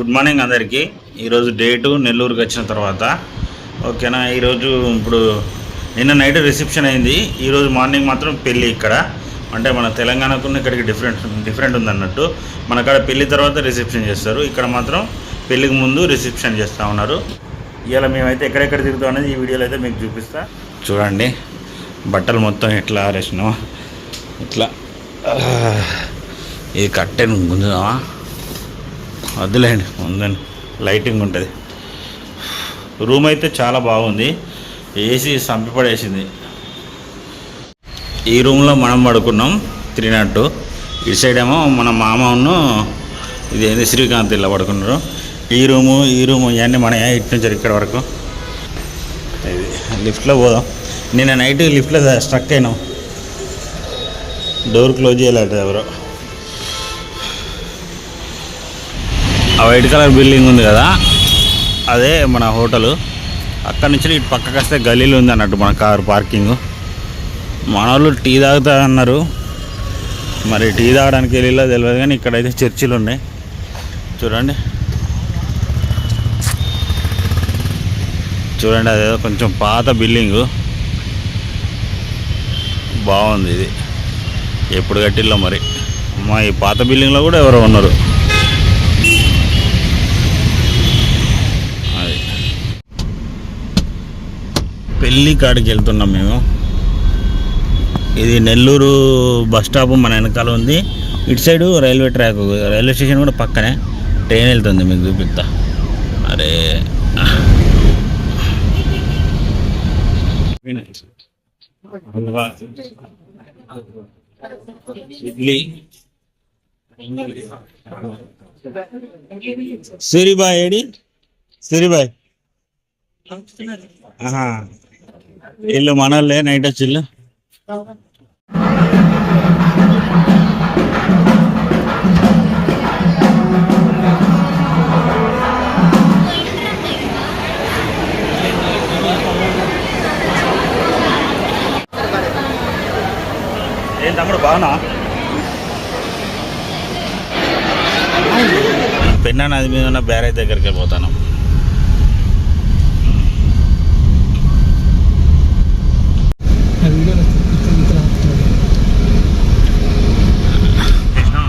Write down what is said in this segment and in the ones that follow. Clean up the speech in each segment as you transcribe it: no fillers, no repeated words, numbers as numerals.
Good morning అందరికీ. ఈరోజు date నెల్లూరుకి వచ్చిన తర్వాత ఓకేనా. ఈరోజు ఇప్పుడు నిన్న నైట్ రిసెప్షన్ అయింది, ఈరోజు మార్నింగ్ మాత్రం పెళ్ళి. ఇక్కడ అంటే మన తెలంగాణకు ఇక్కడికి డిఫరెంట్ ఉందన్నట్టు. మన కాడ పెళ్ళి తర్వాత రిసెప్షన్ చేస్తారు, ఇక్కడ మాత్రం పెళ్ళికి ముందు రిసెప్షన్ చేస్తూ ఉన్నారు. ఇలా మేమైతే ఎక్కడెక్కడ తిరుగుతాం అనేది ఈ వీడియోలో అయితే మీకు చూపిస్తా. చూడండి బట్టలు మొత్తం ఎట్లా ఆరేసినాం. ఇట్లా ఇది కట్టెను గుంజుదామా, వద్దులేండి ఉందండి, లైటింగ్ ఉంటుంది. రూమ్ అయితే చాలా బాగుంది, ఏసీ సంపిపడేసింది. ఈ రూమ్లో మనం పడుకున్నాం 302. ఇటు సైడ్ ఏమో మన మామను ఇదేంది శ్రీకాంత్ ఇలా పడుకున్నారు. ఈ రూము ఇవన్నీ మన ఇటు నుంచి ఇక్కడ వరకు. ఇది లిఫ్ట్లో పోదాం. నిన్న నైట్ లిఫ్ట్లో స్ట్రక్ అయినాం, డోర్ క్లోజ్ చేయలేదు ఎవరో. ఆ వైట్ కలర్ బిల్డింగ్ ఉంది కదా, అదే మన హోటలు. అక్కడి నుంచి ఇటు పక్కకి వస్తే గలీలు ఉంది అన్నట్టు మన కారు పార్కింగ్. మన వాళ్ళు టీ తాగుతా అన్నారు, మరి టీ తాగడానికి వెళ్ళిలో తెలియదు, కానీ ఇక్కడైతే చర్చిలు ఉన్నాయి. చూడండి అదేదో కొంచెం పాత బిల్డింగు, బాగుంది. ఇది ఎప్పుడు కట్టిల్లో మరి. మా ఈ పాత బిల్డింగ్లో కూడా ఎవరో ఉన్నారు. అది పెళ్ళి కాడికి వెళ్తున్నాం మేము. ఇది నెల్లూరు బస్ స్టాప్ మన వెనకాల ఉంది. ఇటు side railway track, railway station కూడా పక్కనే. ట్రైన్ వెళ్తుంది, మీకు చూపిస్తా. అరే ఇడ్లీ సిరిబాయ్ ఏడి సిరిబాయ్ ఇల్లు మనోళ్ళే, నైట్ వచ్చి ఇల్లు. ఏం తమ్ముడు బాగున్నా? పెన్నా నది మీద ఉన్న బ్యారేజ్ దగ్గరికి వెళ్ళిపోతాను.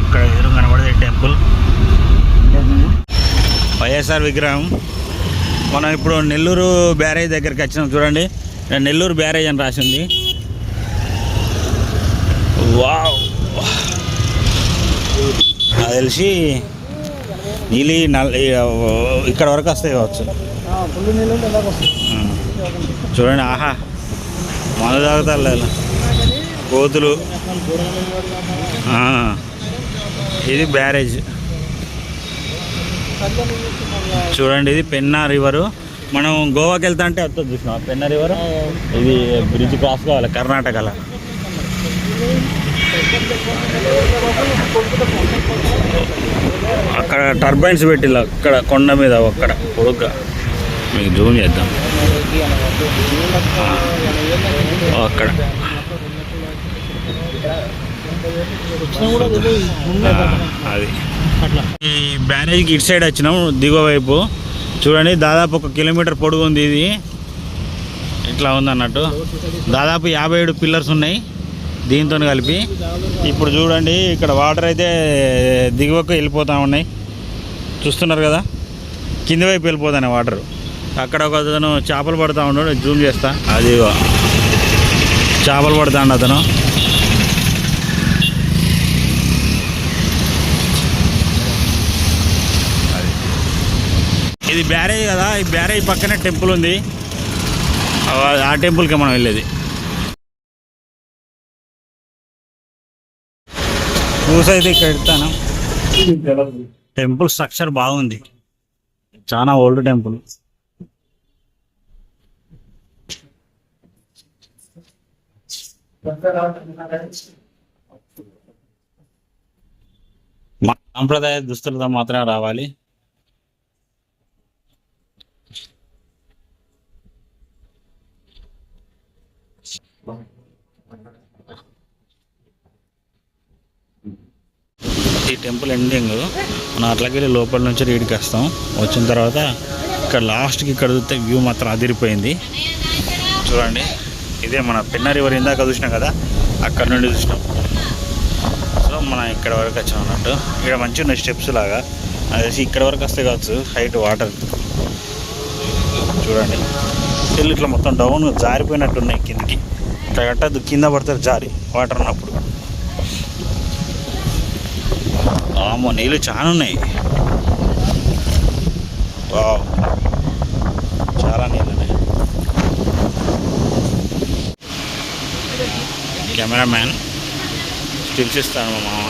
ఇక్కడ ఎదురు కనబడేది టెంపుల్, వైఎస్ఆర్ విగ్రహం. మనం ఇప్పుడు నెల్లూరు బ్యారేజ్ దగ్గరికి వచ్చినాం. చూడండి, నెల్లూరు బ్యారేజ్ అని రాసింది. వావ్, నాకు తెలిసి నీళ్ళు ఇక్కడ వరకు వస్తాయి కావచ్చు. చూడండి, ఆహా, మందు తాగుతారు లేదు, కోతులు. ఇది బ్యారేజ్ చూడండి. ఇది పెన్నా రివరు. మనం గోవాకి వెళ్తా అంటే వస్తుంది, చూసినా పెన్నా రివర్. ఇది బ్రిడ్జ్ క్రాస్ కావాలి కర్ణాటకలో. అక్కడ టర్బైన్స్ పెట్టిల్లు, అక్కడ కొండ మీద అక్కడ పొడుగ్గా. మీకు జూమ్ చేద్దాం. అక్కడ అది ఈ బ్యారేజ్కి ఇటు సైడ్ వచ్చినాం, దిగువ వైపు. చూడండి, దాదాపు 1 కిలోమీటర్ పొడుగు ఉంది. ఇది ఇట్లా ఉందన్నట్టు. దాదాపు 57 పిల్లర్స్ ఉన్నాయి దీంతో కలిపి. ఇప్పుడు చూడండి, ఇక్కడ వాటర్ అయితే దిగువకు వెళ్ళిపోతూ ఉన్నాయి, చూస్తున్నారు కదా. కింది వైపు వెళ్ళిపోతాయి వాటర్. అక్కడ ఒక అతను చేపలు పడుతూ ఉన్నాడు, జూమ్ చేస్తా. అది చేపలు పడుతాడు అతను. ఇది బ్యారేజ్ కదా, ఈ బ్యారేజ్ పక్కనే టెంపుల్ ఉంది. ఆ టెంపుల్కి మనం వెళ్ళేది. చూసైతే ఇక్కడ ఎడతాను. టెంపుల్ స్ట్రక్చర్ బాగుంది, చాలా ఓల్డ్ టెంపుల్. సాంప్రదాయ దుస్తులతో మాత్రమే రావాలి. Temple ending. మనం అట్లకి వెళ్ళి లోపల నుంచి రీడ్కి వస్తాం. వచ్చిన తర్వాత ఇక్కడ లాస్ట్కి ఇక్కడ చూస్తే వ్యూ మాత్రం అదిరిపోయింది. చూడండి, ఇదే మన పెన్నా రివర్ ఇందాక చూసినాం కదా, అక్కడ నుండి చూసినాం. సో మనం ఇక్కడ వరకు వచ్చాం అన్నట్టు. ఇక్కడ మంచిగా ఉన్నాయి స్టెప్స్ లాగా, అది ఇక్కడ వరకు వస్తే కావచ్చు హైట్ వాటర్. చూడండి ఇల్లు ఇట్లా మొత్తం డౌన్ జారిపోయినట్టు ఉన్నాయి కిందికి. ఇట్లా కట్టద్దు, కింద పడతారు జారి వాటర్ ఉన్నప్పుడు. ఆమో నీళ్ళు చాలా ఉన్నాయి, చాలా నీళ్ళు ఉన్నాయి. కెమెరామ్యాన్ స్టిల్స్ ఇస్తాను మా మామ.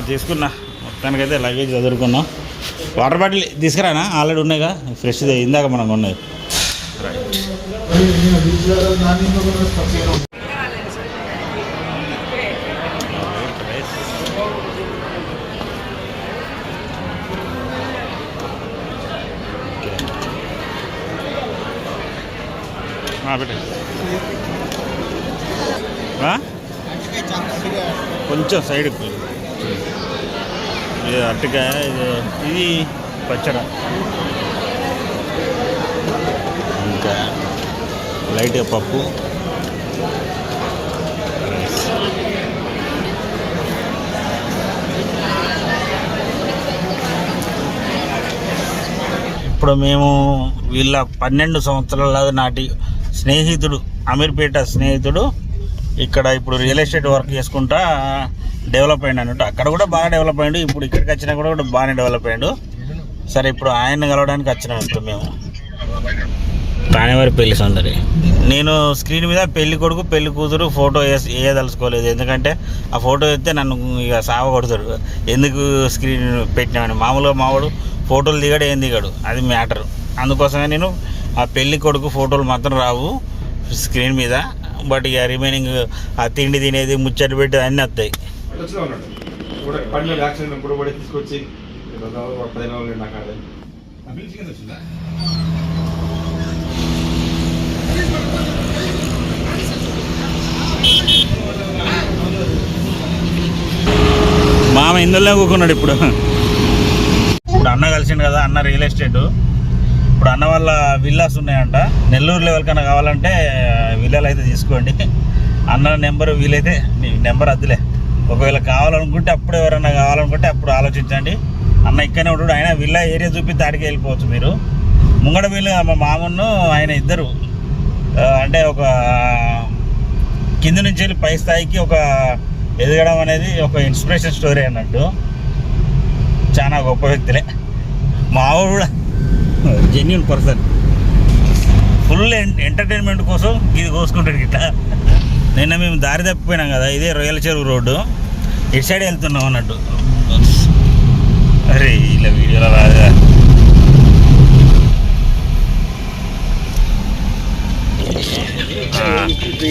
తీసుకున్నా, మొత్తానికైతే లగేజ్ చదువుకున్నాం. వాటర్ బాటిల్ తీసుకురానా, ఆల్రెడీ ఉన్నాయిగా ఫ్రెష్ది ఇందాక మనం ఉన్నది. రైట్, కొంచెం సైడ్కి ఇది అరటికాయ, ఇది పచ్చడి, ఇంకా లైట్గా పప్పు. ఇప్పుడు మేము వీళ్ళ 12 సంవత్సరాల నాటి స్నేహితుడు, అమీర్పేట స్నేహితుడు ఇక్కడ ఇప్పుడు రియల్ ఎస్టేట్ వర్క్ చేసుకుంటా డెవలప్ అయ్యాడు అన్నట్టు. అక్కడ కూడా బాగా డెవలప్ అయ్యాడు, ఇప్పుడు ఇక్కడికి వచ్చినా కూడా బాగానే డెవలప్ అయ్యాడు. సరే ఇప్పుడు ఆయన కలవడానికి వచ్చినట్టు మేము. తానేవారి పెళ్లి సందడి. నేను స్క్రీన్ మీద పెళ్లి కొడుకు పెళ్లి కూతురు ఫోటో వేయదలుచుకోలేదు, ఎందుకంటే ఆ ఫోటో వేస్తే నన్ను ఇక సావ కొడతాడు. ఎందుకు స్క్రీన్ పెట్టినామని. మామూలుగా మావాడు ఫోటోలు దిగాడు, ఏం దిగాడు, అది మ్యాటర్. అందుకోసమే నేను ఆ పెళ్లి కొడుకు ఫోటోలు మాత్రం రావు స్క్రీన్ మీద. బట్ ఇక రిమైనింగ్ ఆ తిండి తినేది ముచ్చట పెట్టేది అన్నీ వస్తాయి. మామ ఇందులో కూకున్నాడు. ఇప్పుడు అన్న కలిసిండు కదా, అన్న రియల్ ఎస్టేట్. ఇప్పుడు అన్న వాళ్ళ విల్లాస్ ఉన్నాయంట. నెల్లూరు లెవెల్ కన్నా కావాలంటే విల్లాలు అయితే తీసుకోండి. అన్న నెంబర్ వీలైతే నెంబర్ అద్దులే, ఒకవేళ కావాలనుకుంటే అప్పుడు ఎవరైనా కావాలనుకుంటే అప్పుడు ఆలోచించండి. అన్న ఇక్కడనే ఉంటాడు, ఆయన విల్లా ఏరియా చూపి దాడికి వెళ్ళిపోవచ్చు మీరు. ముంగడ వీళ్ళు మా మామను ఆయన ఇద్దరు అంటే ఒక కింద నుంచి వెళ్ళి పై స్థాయికి ఒక ఎదగడం అనేది ఒక ఇన్స్పిరేషన్ స్టోరీ అన్నట్టు. చాలా గొప్ప వ్యక్తులే. మావాడు కూడా జెన్యూన్ పర్సన్, ఫుల్ ఎంటర్టైన్మెంట్ కోసం ఇది కోసుకుంటాడు గిట్ట. నిన్న మేము దారి తప్పిపోయినాం కదా, ఇదే రొయ్యల చెరువు రోడ్డు, ఇటు సైడ్ వెళ్తున్నాం అన్నట్టు. అరే ఇలా వీడియోలో రాగా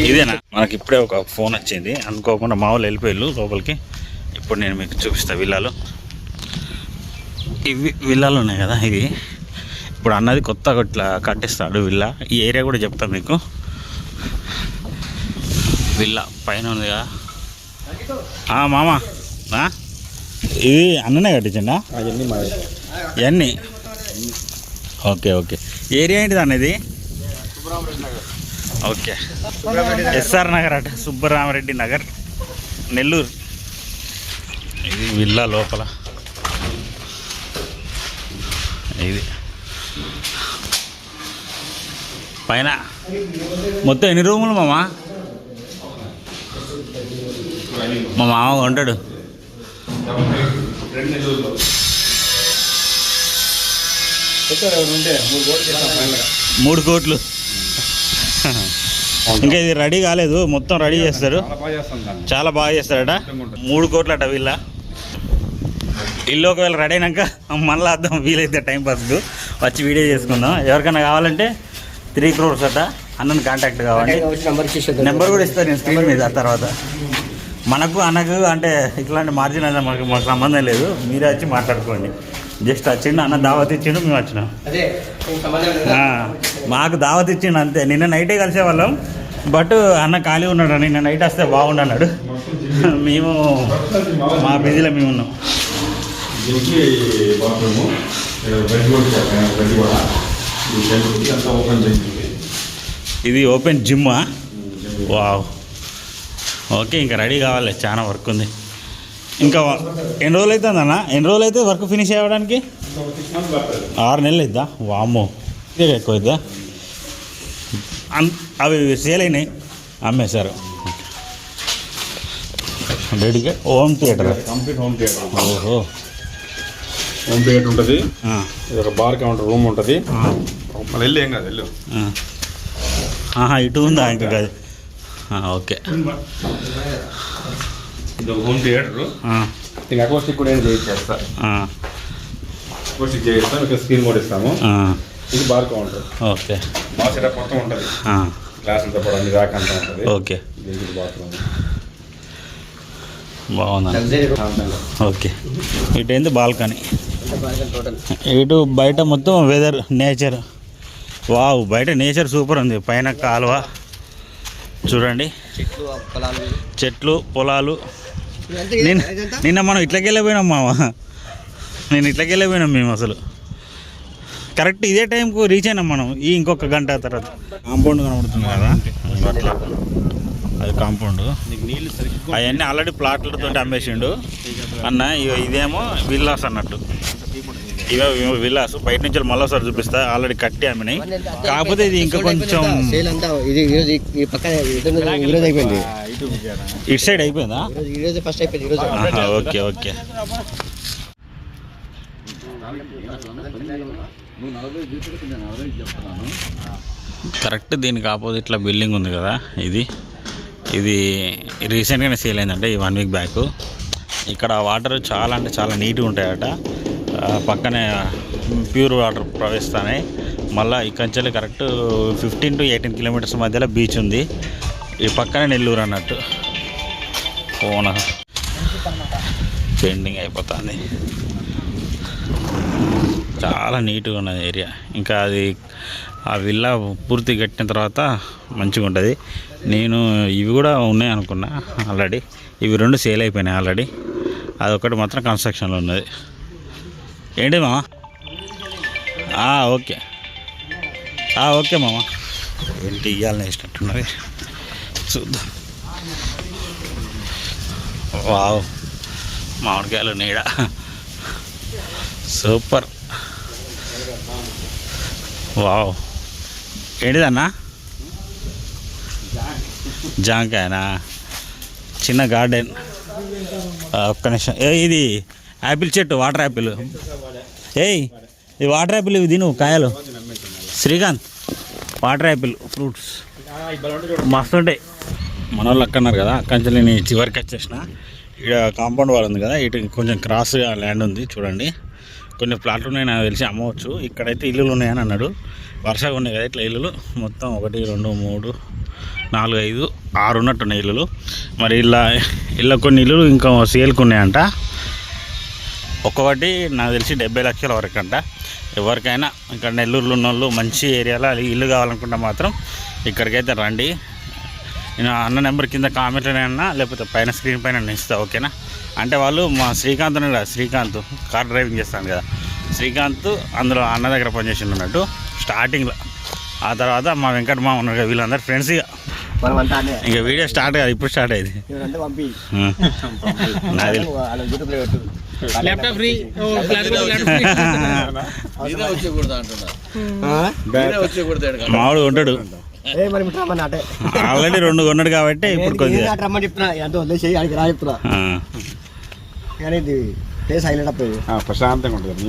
ఇదేనా. మనకి ఇప్పుడే ఒక ఫోన్ వచ్చింది, అనుకోకుండా మా వాళ్ళు వెళ్ళిపోయారు లోపలికి. ఇప్పుడు నేను మీకు చూపిస్తాను విల్లాలు. ఇవి విల్లాలు ఉన్నాయి కదా, ఇవి ఇప్పుడు అన్నది కొత్తగా ఇట్లా కట్టిస్తాడు విల్లా. ఈ ఏరియా కూడా చెప్తాను మీకు. విల్లా పైన ఉంది కదా మామ, ఇది అన్ననే కట్టించండి ఇవన్నీ. ఓకే ఓకే, ఏరియా ఏంటిది అన్నది? ఓకే, ఎస్ఆర్ నగర్ అట, సుబ్బరామరెడ్డి నగర్, నెల్లూరు. ఇది విల్లా లోపల. ఇది పైన మొత్తం ఎన్ని రూములు మామ? మా మామ ఉంటాడు. 3 కోట్లు. ఇంకా ఇది రెడీ కాలేదు, మొత్తం రెడీ చేస్తారు, చాలా బాగా చేస్తారట. 3 కోట్లు అట వీళ్ళ ఇల్లు. ఒకవేళ రెడీ అయినాక మళ్ళీ అర్థం వీలైతే టైం పాస్కు వచ్చి వీడియో చేసుకుందాం. ఎవరికైనా కావాలంటే 3 crores అట. అన్నను కాంటాక్ట్ కావాలి, నెంబర్ కూడా ఇస్తాను నేను స్క్రీన్ మీద. తర్వాత మనకు అన్నకు అంటే ఇట్లాంటి మార్జిన్ అయితే మాకు సంబంధం లేదు, మీరే వచ్చి మాట్లాడుకోండి. జస్ట్ వచ్చిండు అన్న దావత్ ఇచ్చిండు మేము వచ్చినాం. మాకు దావత్ ఇచ్చిండు అంతే. నిన్న నైటే కలిసేవాళ్ళం, బట్ అన్న ఖాళీ ఉన్నాడు. నిన్న నైట్ వస్తే బాగుండు అన్నాడు. మేము మా బిజీలో మేము ఉన్నాం. ఇది ఓపెన్ జిమ్మా? Wow, okay. ఇంకా రెడీ కావాలి, చాలా వర్క్ ఉంది. ఇంకా ఎన్ని రోజులు అవుతుంది అన్న? ఎన్ని రోజులు అయితే వర్క్ ఫినిష్ అవ్వడానికి? 6 నెలలు అవుతుందా? వామ్మో, ఇదే ఎక్కువ అవుతుందా? అవి సేల్ అయినాయి, అమ్మేశారు. రెడీగా home theatre, complete home theatre. ఓహో, హోమ్ థియేటర్ ఉంటుంది. ఇది ఒక బార్ కౌంటర్ రూమ్ ఉంటుంది. మళ్ళీ వెళ్ళి ఏం కాదు, వెళ్ళు. ఇటు ఉందా ఇంకా కాదు? ఓకే. ఇది ఒక హోమ్ థియేటర్. ఇంకా అకోస్టిక్ కూడా ఏం చేయిస్తా, అకోస్టిక్ చేయిస్తాం. ఇక్కడ స్క్రీన్ కూడా ఇస్తాము. ఇది bar counter. Okay. Bar setup మొత్తం ఉంటుంది. గ్లాస్ అంతా కూడా అన్ని ర్యాక్ అంతా ఉంటుంది. ఓకే, ఇది బాత్రూమ్. బాగుంది. ఓకే. ఇటు ఏంది బాల్కనీ, ఇటు బయట మొత్తం వెదర్, నేచర్. వావ్, బయట నేచర్ సూపర్ ఉంది. పైన కాలువ చూడండి, చెట్లు, పొలాలు. నిన్న మనం ఇట్లకెళ్ళిపోయినాం మామ, నేను ఇట్లకెళ్ళిపోయినాం మేము. అసలు కరెక్ట్ ఇదే టైంకు రీచ్ అయినాం మనం. ఇంకొక గంట తర్వాత కాంపౌండ్ కనబడుతుంది కదా, అట్లా అది కాంపౌండ్. అవన్నీ ఆల్రెడీ ప్లాట్లతో అమ్మేసిండు అన్న. ఇదేమో విల్లాస్ అన్నట్టు, ఇవే విల్లాస్. బయట నుంచి మళ్ళీ ఒకసారి చూపిస్తా, ఆల్రెడీ కట్టి అమ్మినాయి. కాకపోతే ఇది ఇంకా కొంచెం ఇటు సైడ్ అయిపోయిందా? Okay okay. కరెక్ట్ దీనికి ఆపోజిట్లో బిల్డింగ్ ఉంది కదా, ఇది రీసెంట్గానే సేల్ అయిందంటే ఈ 1 వీక్ బ్యాక్. ఇక్కడ వాటర్ చాలా అంటే చాలా నీట్గా ఉంటాయట. పక్కనే ప్యూర్ వాటర్ ప్రవహిస్తున్నాయి. మళ్ళీ ఇక్కడి నుంచి కరెక్ట్ 15 to 18 కిలోమీటర్స్ మధ్యలో బీచ్ ఉంది. ఈ పక్కనే నెల్లూరు అన్నట్టు. ఓనా పెండింగ్ అయిపోతుంది. చాలా నీట్గా ఉన్నది ఏరియా. ఇంకా అది ఆ విల్లా పూర్తి కట్టిన తర్వాత మంచిగా ఉంటుంది. నేను ఇవి కూడా ఉన్నాయి అనుకున్నా ఆల్రెడీ. ఇవి 2 సేల్ అయిపోయినాయి ఆల్రెడీ. అదొకటి మాత్రం కన్స్ట్రక్షన్లో ఉన్నది. ఏంటి మామ? ఓకే ఓకే మామ. ఏంటి ఇవ్వాలని వేసినట్టున్నది, చూద్దాం. వావ్, మామిడికాయలు నీడ సూపర్. వావ్, ఏంటిదన్నా? జాంకాయనా? చిన్న గార్డెన్. ఒక్క నిమిషం. ఇది యాపిల్ చెట్టు, వాటర్ యాపిల్. ఇది వాటర్ యాపిల్, ఇవి తిను కాయలు. శ్రీకాంత్, వాటర్ యాపిల్ ఫ్రూట్స్ మస్తు ఉంటాయి. మన వాళ్ళు అక్కన్నారు కదా, అక్కడి నుంచి నేను చివరికి వచ్చేసిన. ఇక్కడ కాంపౌండ్ వాల్ ఉంది కదా, ఇటు కొంచెం క్రాస్గా ల్యాండ్ ఉంది చూడండి. కొన్ని ప్లాట్లు ఉన్నాయి, నాకు తెలిసి అమ్మవచ్చు. ఇక్కడైతే ఇల్లులు ఉన్నాయని అన్నాడు. వర్షగా ఉన్నాయి కదా ఇట్లా ఇల్లులు. మొత్తం 1 2 3 4 5 6 ఉన్నట్టున్నాయి ఇల్లులు. మరి ఇలా కొన్ని ఇల్లులు ఇంకా సేల్కి ఉన్నాయంట. ఒక్కొక్కటి నాకు తెలిసి 70 లక్షల వరకు అంట. ఎవరికైనా ఇక్కడ నెల్లూరులో ఉన్న వాళ్ళు మంచి ఏరియాలో ఇల్లు కావాలనుకుంటే మాత్రం ఇక్కడికైతే రండి. నేను అన్న నెంబర్ కింద కామెంట్లోనైనా లేకపోతే పైన స్క్రీన్ పైన ఇస్తా, ఓకేనా? అంటే వాళ్ళు మా శ్రీకాంత్ ఉన్నాడు కదా, శ్రీకాంత్ కార్ డ్రైవింగ్ చేస్తాను కదా, శ్రీకాంత్ అందులో అన్న దగ్గర పనిచేసి ఉన్నట్టు స్టార్టింగ్లో. ఆ తర్వాత మా వెంకట మామ ఉన్నారు కదా, వీళ్ళందరూ ఫ్రెండ్స్. ఇంకా వీడియో స్టార్ట్ కాదు, ఇప్పుడు స్టార్ట్ అయింది. మావాడు ఉంటాడు ఆల్రెడీ 2 కొన్నాడు కాబట్టి ఇప్పుడు కొద్దిగా ప్రశాంతంగా ఉంటుంది.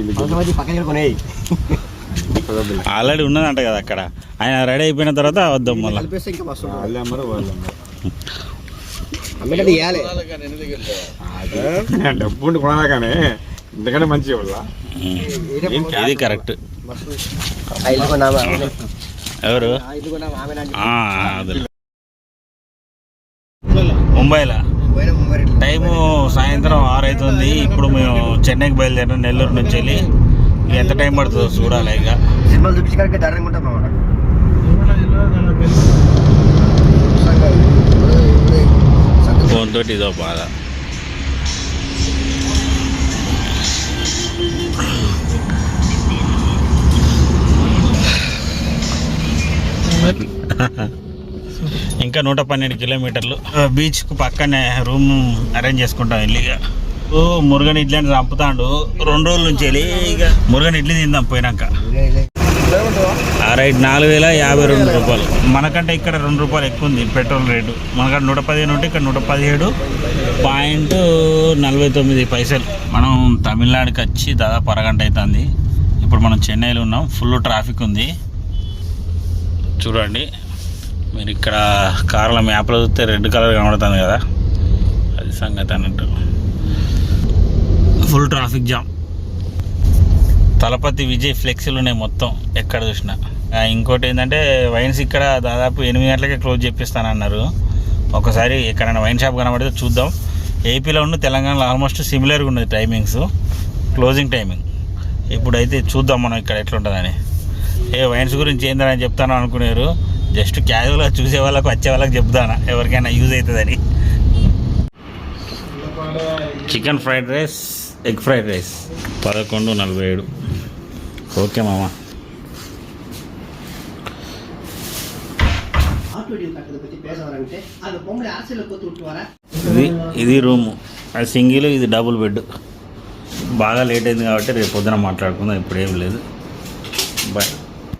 ఆల్రెడీ ఉన్నదంట కదా అక్కడ. ఆయన రెడీ అయిపోయిన తర్వాత వద్దాం మళ్ళీ. డబ్బు కొనాలి కానీ ఎందుకంటే మంచి ఇది కరెక్ట్. ఎవరు? ముంబైలో టైము సాయంత్రం 6 అవుతుంది. ఇప్పుడు మేము చెన్నైకి బయలుదేరిన నెల్లూరు నుంచి వెళ్ళి ఎంత టైం పడుతుందో చూడాలి. ఇక సినిమాలు చూపించడానికి దారుణంగా ఉంటాం అన్నమాట. ఫోన్ తోటి ఇదో బాధ. ఇంకా 112 కిలోమీటర్లు. బీచ్కు పక్కనే రూమ్ అరేంజ్ చేసుకుంటాం వెళ్ళి. ఇక మురుగన్ ఇడ్లీ అని చంపుతాడు 2 రోజుల నుంచి వెళ్ళి. ఇక మురుగన్ ఇడ్లీ తిందాం పోయినాక. రైట్ 4052 రూపాయలు. మనకంటే ఇక్కడ 2 రూపాయలు ఎక్కువ ఉంది పెట్రోల్ రేటు. మనకంటే 115 ఉంటే ఇక్కడ 117.49 మనం తమిళనాడుకి వచ్చి దాదాపు అరగంట అవుతుంది. ఇప్పుడు మనం చెన్నైలో ఉన్నాం. ఫుల్ ట్రాఫిక్ ఉంది చూడండి. మీరు ఇక్కడ కార్ల మ్యాప్లో చూస్తే రెడ్ కలర్ కనబడుతుంది కదా, అది సంగతి అన్నట్టు. Full traffic jam. Thalapathy Vijay ఫ్లెక్సీలు ఉన్నాయి మొత్తం ఎక్కడ చూసినా. ఇంకోటి ఏంటంటే వైన్స్ ఇక్కడ దాదాపు 8 గంటలకే క్లోజ్ చేపిస్తానన్నారు. ఒకసారి ఎక్కడైనా వైన్ షాప్ కనబడితే చూద్దాం. ఏపీలో ఉన్న తెలంగాణలో ఆల్మోస్ట్ సిమిలర్గా ఉన్నది టైమింగ్స్, క్లోజింగ్ టైమింగ్. ఇప్పుడైతే చూద్దాం మనం ఇక్కడ ఎట్లుంటుందని. వైన్స్ గురించి ఏందని చెప్తాను అనుకునేరు. జస్ట్ క్యాజువల్గా చూసే వాళ్ళకు వచ్చే వాళ్ళకి చెప్తాను, ఎవరికైనా యూజ్ అవుతుందని. Chicken fried rice, egg fried rice 11.47. Okay మామ. ఇది రూము, అది సింగిల్, ఇది డబుల్ బెడ్. బాగా లేట్ అయింది కాబట్టి రేపు పొద్దున మాట్లాడుకుందాం. ఇప్పుడు ఏం లేదు. బాయ్.